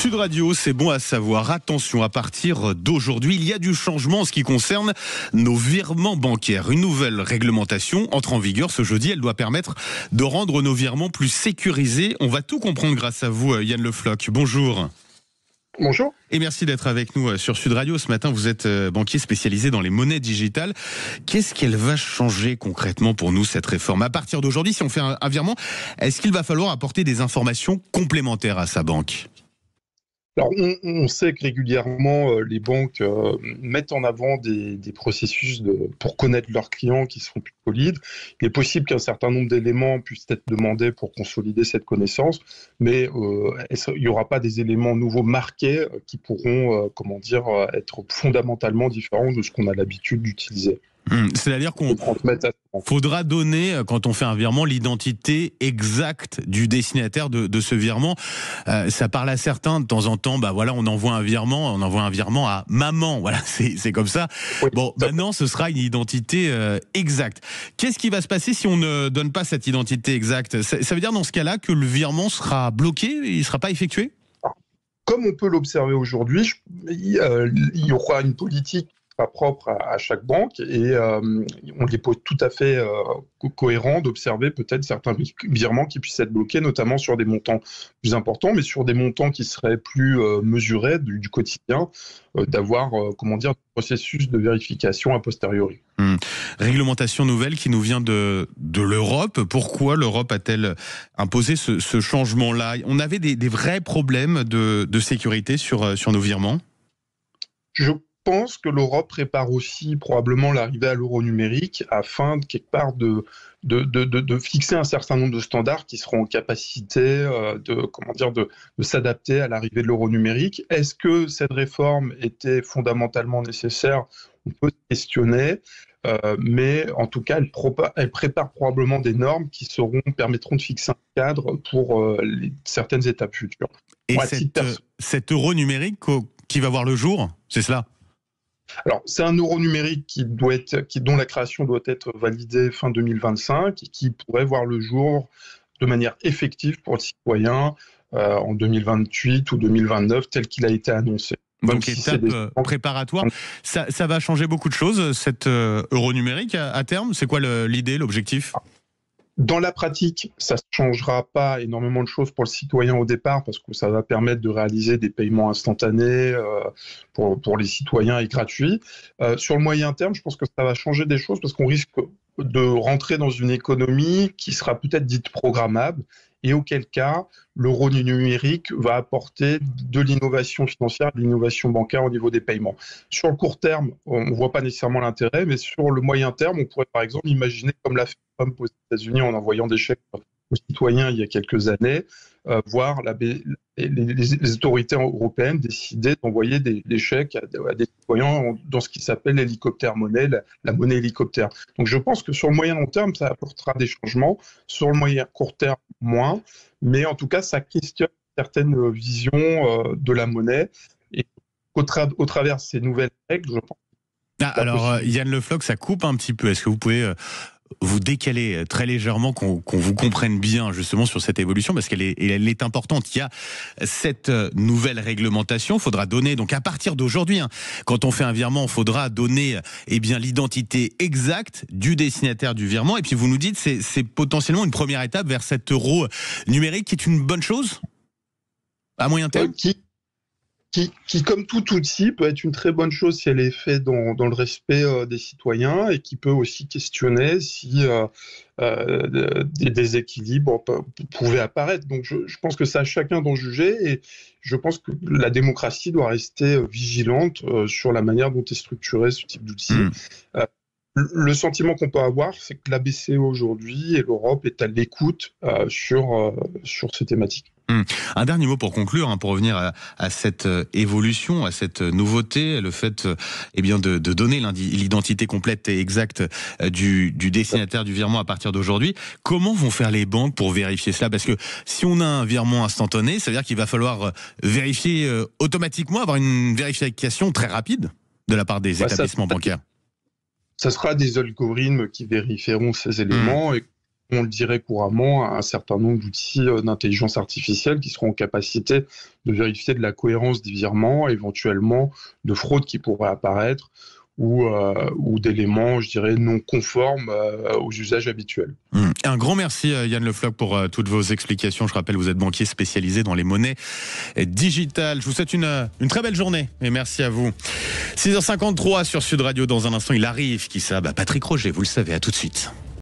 Sud Radio, c'est bon à savoir. Attention, à partir d'aujourd'hui, il y a du changement en ce qui concerne nos virements bancaires. Une nouvelle réglementation entre en vigueur ce jeudi. Elle doit permettre de rendre nos virements plus sécurisés. On va tout comprendre grâce à vous, Yann Le Floch. Bonjour. Bonjour. Et merci d'être avec nous sur Sud Radio. Ce matin, vous êtes banquier spécialisé dans les monnaies digitales. Qu'est-ce qu'elle va changer concrètement pour nous, cette réforme? À partir d'aujourd'hui, si on fait un virement, est-ce qu'il va falloir apporter des informations complémentaires à sa banque? Alors, on sait que régulièrement, les banques mettent en avant des processus pour connaître leurs clients qui seront plus solides. Il est possible qu'un certain nombre d'éléments puissent être demandés pour consolider cette connaissance, mais il n'y aura pas des éléments nouveaux marqués qui pourront, être fondamentalement différents de ce qu'on a l'habitude d'utiliser. C'est-à-dire qu'on faudra donner, quand on fait un virement, l'identité exacte du destinataire de ce virement. Ça parle à certains de temps en temps. Bah voilà, on envoie un virement à maman. Voilà, c'est comme ça. Oui, bon, maintenant, ce sera une identité exacte. Qu'est-ce qui va se passer si on ne donne pas cette identité exacte? Ça veut dire dans ce cas-là que le virement sera bloqué, il ne sera pas effectué? Comme on peut l'observer aujourd'hui, il y aura une politique propre à chaque banque et on est tout à fait cohérent d'observer peut-être certains virements qui puissent être bloqués, notamment sur des montants plus importants, mais sur des montants qui seraient plus mesurés du quotidien, d'avoir un processus de vérification a posteriori. Réglementation nouvelle qui nous vient de l'Europe. Pourquoi l'Europe a-t-elle imposé ce changement-là? On avait des vrais problèmes de sécurité sur nos virements? Je pense que l'Europe prépare aussi probablement l'arrivée à l'euro numérique afin quelque part de fixer un certain nombre de standards qui seront en capacité de s'adapter à l'arrivée de l'euro numérique. Est-ce que cette réforme était fondamentalement nécessaire? On peut se questionner, mais en tout cas, elle prépare probablement des normes qui permettront de fixer un cadre pour certaines étapes futures. Et cet euro numérique qui va voir le jour, c'est cela? Alors, c'est un euro numérique dont la création doit être validée fin 2025 et qui pourrait voir le jour de manière effective pour le citoyen en 2028 ou 2029, tel qu'il a été annoncé. Donc, étape préparatoire. Ça va changer beaucoup de choses, cet euro numérique à terme? C'est quoi l'idée, l'objectif? Dans la pratique, ça ne changera pas énormément de choses pour le citoyen au départ parce que ça va permettre de réaliser des paiements instantanés pour les citoyens et gratuits. Sur le moyen terme, je pense que ça va changer des choses parce qu'on risque de rentrer dans une économie qui sera peut-être dite programmable et auquel cas l'euro numérique va apporter de l'innovation financière, de l'innovation bancaire au niveau des paiements. Sur le court terme, on ne voit pas nécessairement l'intérêt, mais sur le moyen terme, on pourrait par exemple imaginer comme l'a fait Trump aux États-Unis en envoyant des chèques aux citoyens il y a quelques années, voir les autorités européennes décider d'envoyer des chèques à des citoyens dans ce qui s'appelle l'hélicoptère monnaie, la monnaie hélicoptère. Donc je pense que sur le moyen long terme, ça apportera des changements, sur le moyen court terme, moins, mais en tout cas, ça questionne certaines visions de la monnaie et au travers de ces nouvelles règles, je pense. Alors, Yann Le Floch, ça coupe un petit peu. Est-ce que vous pouvez vous décaler très légèrement, qu'on vous comprenne bien justement sur cette évolution, parce qu'elle est importante. Il y a cette nouvelle réglementation. Il faudra donner, donc à partir d'aujourd'hui, quand on fait un virement, il faudra donner l'identité exacte du destinataire du virement. Et puis vous nous dites, c'est potentiellement une première étape vers cet euro numérique qui est une bonne chose à moyen terme. Qui, comme tout outil, peut être une très bonne chose si elle est faite dans le respect des citoyens et qui peut aussi questionner si des déséquilibres pouvaient apparaître. Donc je pense que c'est à chacun d'en juger et je pense que la démocratie doit rester vigilante sur la manière dont est structuré ce type d'outil. Le sentiment qu'on peut avoir, c'est que la BCE aujourd'hui et l'Europe est à l'écoute sur ces thématiques. Un dernier mot pour conclure, pour revenir à cette évolution, à cette nouveauté, le fait de donner l'identité complète et exacte du destinataire du virement à partir d'aujourd'hui. Comment vont faire les banques pour vérifier cela? Parce que si on a un virement instantané, ça veut dire qu'il va falloir vérifier automatiquement, avoir une vérification très rapide de la part des établissements bancaires. Ça sera des algorithmes qui vérifieront ces éléments et on le dirait couramment, un certain nombre d'outils d'intelligence artificielle qui seront en capacité de vérifier de la cohérence des virements, éventuellement de fraudes qui pourraient apparaître ou d'éléments, je dirais, non conformes aux usages habituels. Un grand merci Yann Le Floch pour toutes vos explications. Je rappelle, vous êtes banquier spécialisé dans les monnaies digitales. Je vous souhaite une très belle journée et merci à vous. 6h53 sur Sud Radio. Dans un instant, il arrive. Qui ça ? Patrick Roger, vous le savez. À tout de suite.